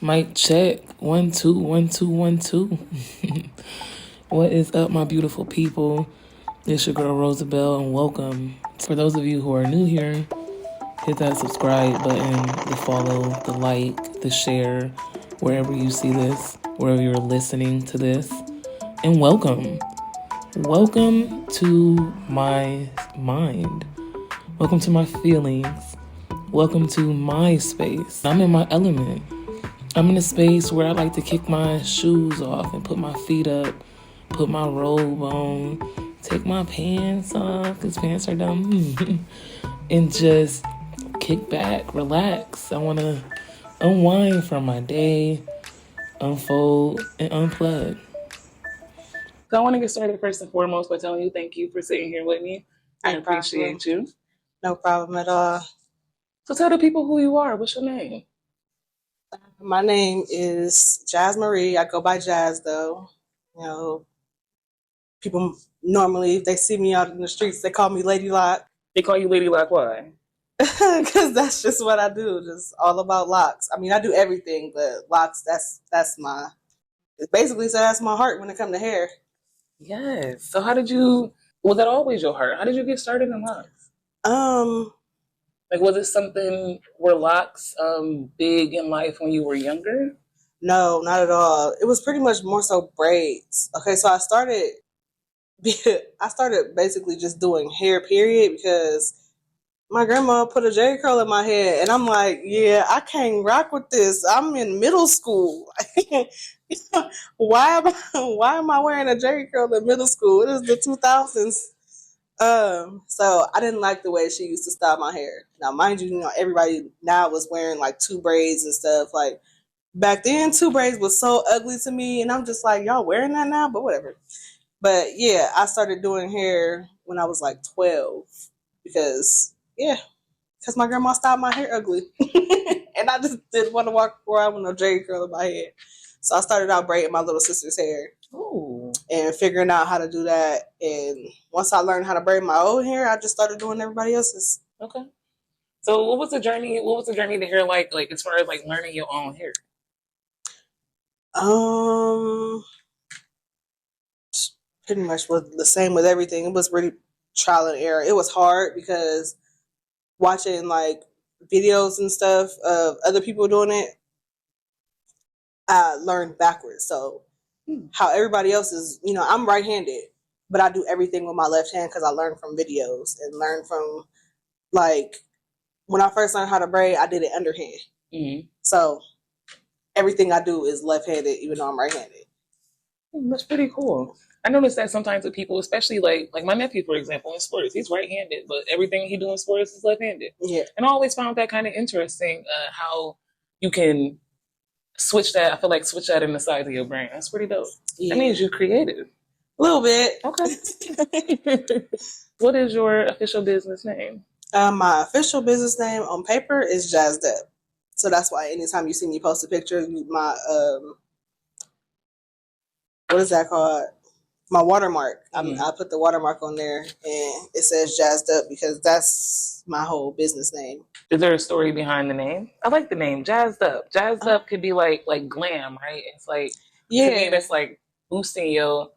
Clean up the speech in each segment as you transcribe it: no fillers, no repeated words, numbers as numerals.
Mic check. 1 2 1 2 1 2. What is up, my beautiful people? It's your girl Rosabelle, and welcome. For those of you who are new here, hit that subscribe button, the follow, the like, the share, wherever you see this, wherever you're listening to this. And welcome. Welcome to my mind. Welcome to my feelings. Welcome to my space. I'm in my element. I'm in a space where I like to kick my shoes off and put my feet up, put my robe on, take my pants off, because pants are dumb, and just kick back, relax. I want to unwind from my day, unfold, and unplug. So I want to get started first and foremost by telling you thank you for sitting here with me. I appreciate you. No problem at all. So tell the people who you are. What's your name? My name is Jazz Marie. I go by Jazz, though. You know, people normally, if they see me out in the streets, they call me Lady Loc. They call you Lady Loc. Why? Because that's just what I do. Just all about locks. I mean, I do everything, but locks, that's my, it basically so that's my heart when it comes to hair. Yes. So how did you, was that always your heart? How did you get started in locks? Like, was it something, were locks big in life when you were younger? No, not at all. It was pretty much more so braids. Okay, so I started basically just doing hair, period, because my grandma put a J curl in my head, and I'm like, yeah, I can't rock with this. I'm in middle school. Why am I wearing a J curl in middle school? It is the 2000s. So I didn't like the way she used to style my hair. Now, mind you, everybody now was wearing like two braids and stuff. Like back then, two braids was so ugly to me, and I'm just like, y'all wearing that now? But whatever. But yeah, I started doing hair when I was like 12 because my grandma styled my hair ugly, and I just didn't want to walk around with no J curl in my head. So I started out braiding my little sister's hair. Ooh. And figuring out how to do that. And once I learned how to braid my own hair, I just started doing everybody else's. Okay. So what was the journey? What was the journey to hair like as far as like learning your own hair? Pretty much was the same with everything. It was really trial and error. It was hard because watching like videos and stuff of other people doing it, I learned backwards. So how everybody else is, I'm right-handed, but I do everything with my left hand because I learned from videos and learned from like when I first learned how to braid, I did it underhand. Mm-hmm. So everything I do is left-handed, even though I'm right-handed. That's pretty cool. I noticed that sometimes with people, especially like my nephew, for example, in sports, he's right-handed, but everything he do in sports is left-handed. Yeah. And I always found that kind of interesting, how you can switch that. I feel like switch that in the sides of your brain. That's pretty dope. Yeah. That means you're creative. A little bit. Okay. What is your official business name? My official business name on paper is Jazzed Up. So that's why anytime you see me post a picture, my what is that called? My watermark. Mm-hmm. I put the watermark on there, and it says Jazzed Up because that's my whole business name. Is there a story behind the name? I like the name Jazzed Up. Jazzed Up could be like glam, right? It's like, to me, that's like boosting your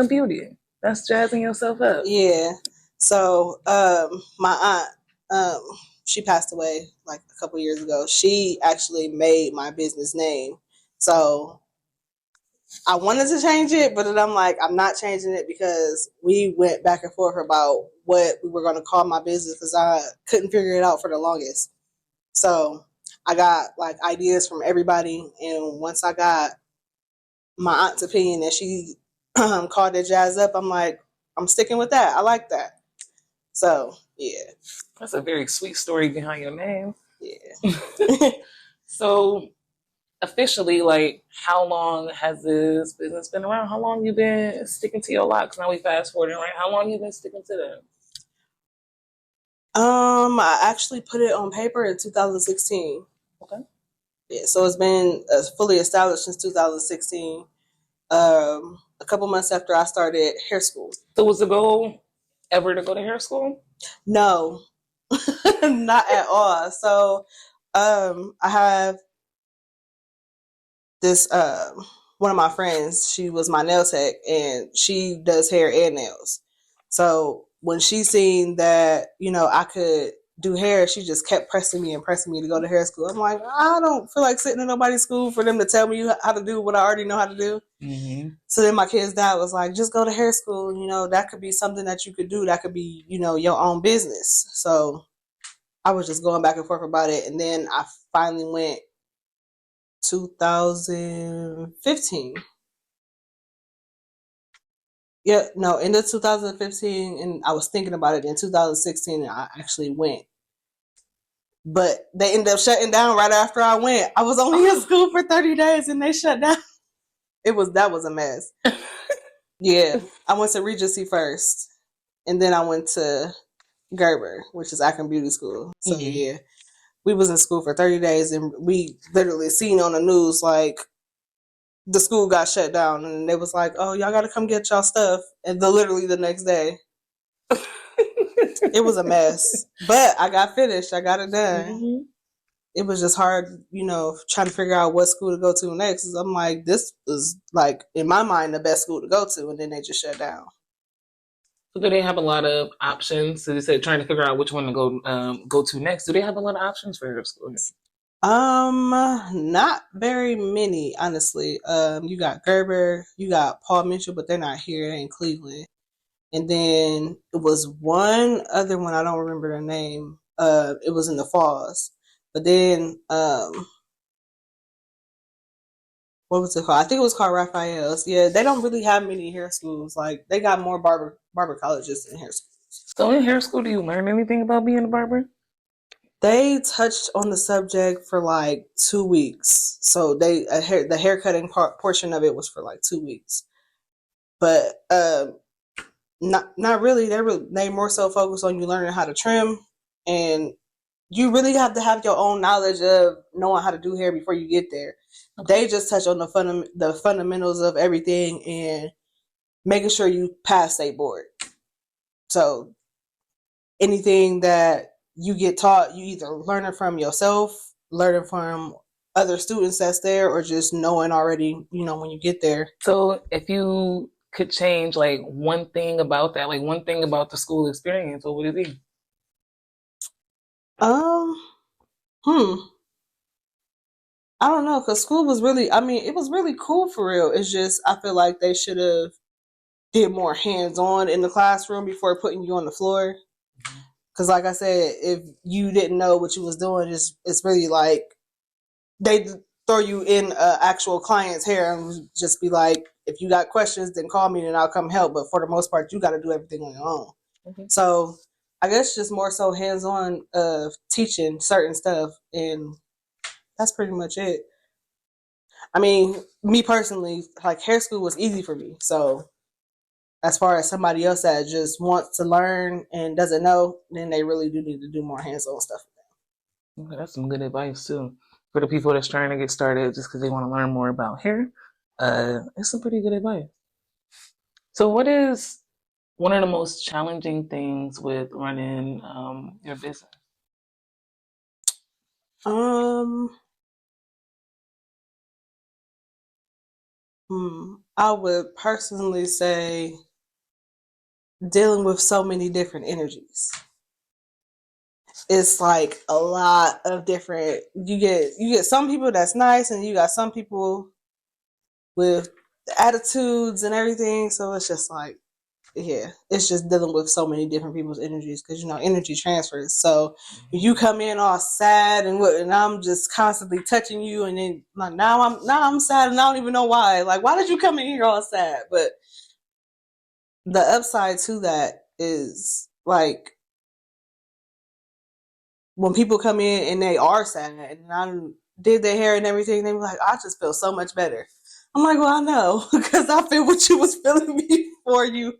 beauty. That's jazzing yourself up. Yeah. So my aunt, she passed away like a couple years ago. She actually made my business name. So I wanted to change it, but then I'm like, I'm not changing it because we went back and forth about what we were going to call my business because I couldn't figure it out for the longest. So I got like ideas from everybody. And once I got my aunt's opinion and she called it Jazz Up, I'm like, I'm sticking with that. I like that. So, yeah. That's a very sweet story behind your name. Yeah. So, officially, like, how long has this business been around? How long you been sticking to your locks? Now we fast forwarding, right? How long you been sticking to them? I actually put it on paper in 2016. Okay. Yeah, so it's been fully established since 2016. A couple months after I started hair school. So was the goal ever to go to hair school? No, not at all. So I have this one of my friends, she was my nail tech, and she does hair and nails. So when she seen that, I could do hair, she just kept pressing me to go to hair school. I'm like, I don't feel like sitting in nobody's school for them to tell me how to do what I already know how to do. Mm-hmm. So then my kid's dad was like, just go to hair school. That could be something that you could do. That could be, your own business. So I was just going back and forth about it. And then I finally went 2015. Yeah, no, end of 2015, and I was thinking about it in 2016, and I actually went. But they ended up shutting down right after I went. I was only in school for 30 days, and they shut down. That was a mess. Yeah, I went to Regency first, and then I went to Gerber, which is Akron Beauty School. So yeah, we was in school for 30 days, and we literally seen on the news like the school got shut down, and they was like, "Oh, y'all got to come get y'all stuff," and literally the next day. It was a mess, but I got finished. I got it done. Mm-hmm. It was just hard, trying to figure out what school to go to next. I'm like, this is like in my mind the best school to go to, and then they just shut down. So do they have a lot of options? So they said trying to figure out which one to go to next. Do they have a lot of options for your school? Not very many, honestly. You got Gerber, you got Paul Mitchell, but they're not here. They're in Cleveland. And then it was one other one, I don't remember their name. It was in the Falls. But then what was it called? I think it was called Raphael's. Yeah, they don't really have many hair schools. Like they got more barber colleges than hair schools. So in hair school, do you learn anything about being a barber? They touched on the subject for like 2 weeks. So the haircutting portion of it was for like 2 weeks. But not really. They more so focus on you learning how to trim, and you really have to have your own knowledge of knowing how to do hair before you get there. Okay. They just touch on the fundamentals of everything and making sure you pass state board. So anything that you get taught, you either learn it from yourself, learn it from other students that's there, or just knowing already, when you get there. So if you could change like one thing about that, like one thing about the school experience, what would it be? I don't know, because school was really, it was really cool for real. It's just, I feel like they should have did more hands-on in the classroom before putting you on the floor. Because like I said, if you didn't know what you was doing, it's really like they throw you in an actual client's hair and just be like, if you got questions, then call me and I'll come help. But for the most part, you got to do everything on your own. Okay. So I guess just more so hands-on of teaching certain stuff, and that's pretty much it. I mean, me personally, like hair school was easy for me. So as far as somebody else that just wants to learn and doesn't know, then they really do need to do more hands-on stuff. Okay, that's some good advice too. For the people that's trying to get started just because they want to learn more about hair, it's some pretty good advice. So what is one of the most challenging things with running your business? I would personally say dealing with so many different energies. It's like a lot of different, you get some people that's nice, and you got some people with attitudes and everything. So it's just like, yeah, it's just dealing with so many different people's energies, because energy transfers. So you come in all sad and I'm just constantly touching you, and then like now I'm sad and I don't even know why. Like, why did you come in here all sad? But the upside to that is like when people come in and they are sad and I did their hair and everything, they be like, I just feel so much better. I'm like, well, I know, because I feel what you was feeling before you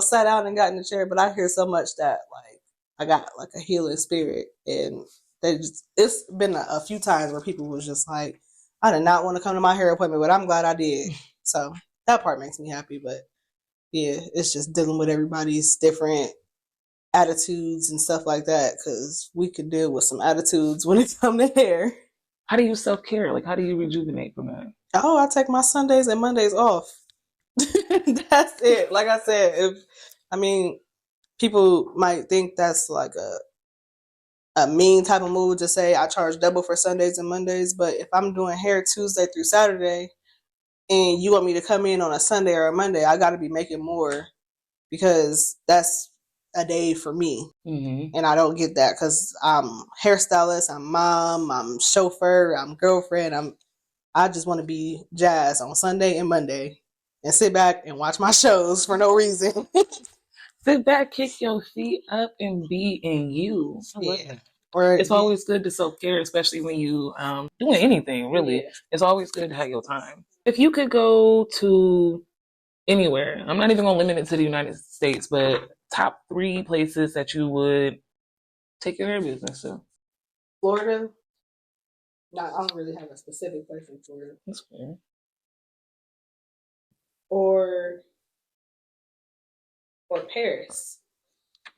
sat down and got in the chair. But I hear so much that like I got like a healing spirit, and it's been a few times where people was just like, I did not want to come to my hair appointment, but I'm glad I did. So that part makes me happy. But yeah, it's just dealing with everybody's different attitudes and stuff like that, because we could deal with some attitudes when it comes to hair. How do you self-care? Like, how do you rejuvenate from that? Oh, I take my Sundays and Mondays off. That's it. Like I said, I mean, people might think that's like a mean type of move to say I charge double for Sundays and Mondays, but if I'm doing hair Tuesday through Saturday and you want me to come in on a Sunday or a Monday, I got to be making more because that's a day for me. Mm-hmm. And I don't get that because I'm hairstylist, I'm mom, I'm chauffeur, I'm girlfriend. I just want to be jazz on Sunday and Monday and sit back and watch my shows for no reason. Sit back, kick your feet up, and be in you. I love Yeah. that. Or It's always good to self-care, especially when you doing anything, really. Yeah. It's always good to have your time. If you could go to anywhere, I'm not even gonna limit it to the United States, but top 3 places that you would take your hair business to. Florida. No, I don't really have a specific place in Florida. That's fair. Or Paris.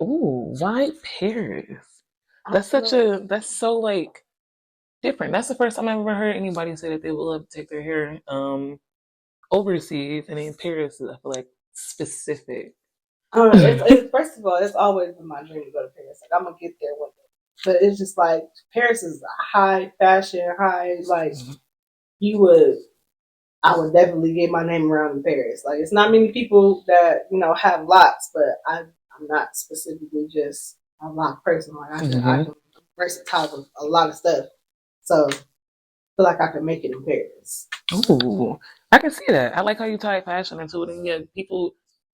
Ooh, why Paris? I That's don't know. that's so like different. That's the first time I've ever heard anybody say that they would love to take their hair overseas, and in Paris is, I feel like, specific. First of all, it's always been my dream to go to Paris. Like I'm gonna get there one day, but it's just like Paris is a high fashion, high like you would. I would definitely get my name around in Paris. Like it's not many people that have locks, but I'm not specifically just a lock person. Like I can versatile with a lot of stuff. So I feel like I can make it in Paris. Ooh, I can see that. I like how you tie fashion into it, and yeah,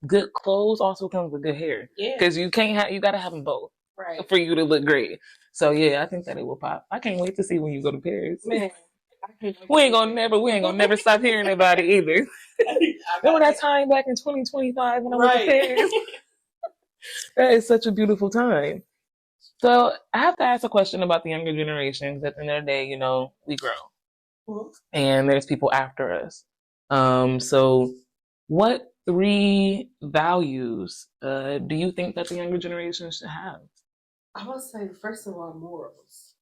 good clothes also comes with good hair. Yeah. Because you gotta have them both, Right. for you to look great. So yeah, I think that it will pop. I can't wait to see when you go to Paris. Man, we ain't gonna never stop hearing about it either. Remember that time back in 2025 when I went to Paris? That is such a beautiful time. So I have to ask a question about the younger generations. At the end of the day, we grow. Mm-hmm. And there's people after us. So what 3 values do you think that the younger generation should have? I would say first of all morals.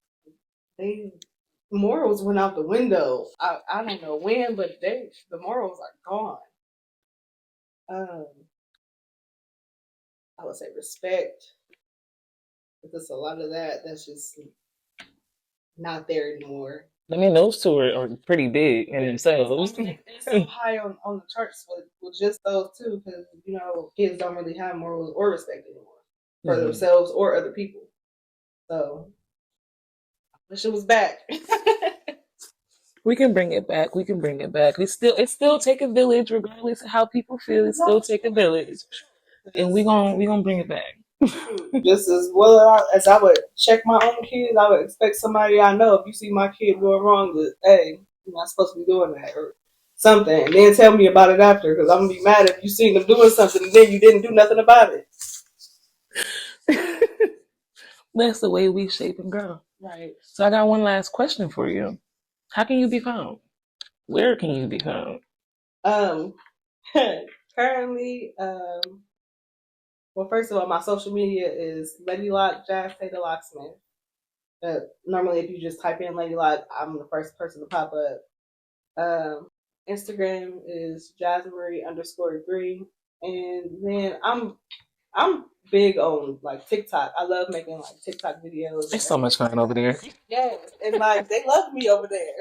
Morals went out the window. I don't know when, but the morals are gone. I would say respect. Because a lot of that's just not there anymore. I mean, those 2 are pretty big in themselves. It's so high on the charts with just those 2 because kids don't really have morals or respect anymore for themselves or other people. So I wish it was back. We can bring it back. We can bring it back. It still take a village, regardless of how people feel. It still take a village, and we gonna bring it back. Just as well as I would check my own kids, I would expect somebody I know, if you see my kid going wrong, that hey, you're not supposed to be doing that or something, and then tell me about it after, because I'm gonna be mad if you seen them doing something and then you didn't do nothing about it. That's the way we shape and grow. Right. So I got one last question for you. How can you be found? Where can you be found? Currently, well, first of all, my social media is Lady Loc, Jazz Taylor Locksmith. Normally, if you just type in Lady Loc, I'm the first person to pop up. Instagram is JasMarie_3, and then I'm big on like TikTok. I love making like TikTok videos. There's so much fun over there. Yes, and like they love me over there.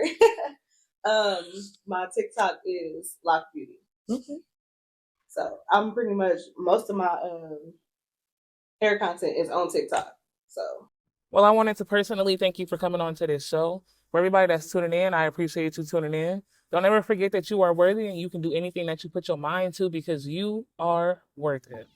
My TikTok is Loc Beauty. Mm-hmm. So I'm pretty much most of my hair content is on TikTok. So well, I wanted to personally thank you for coming on to this show. For everybody that's tuning in, I appreciate you tuning in. Don't ever forget that you are worthy and you can do anything that you put your mind to because you are worth it.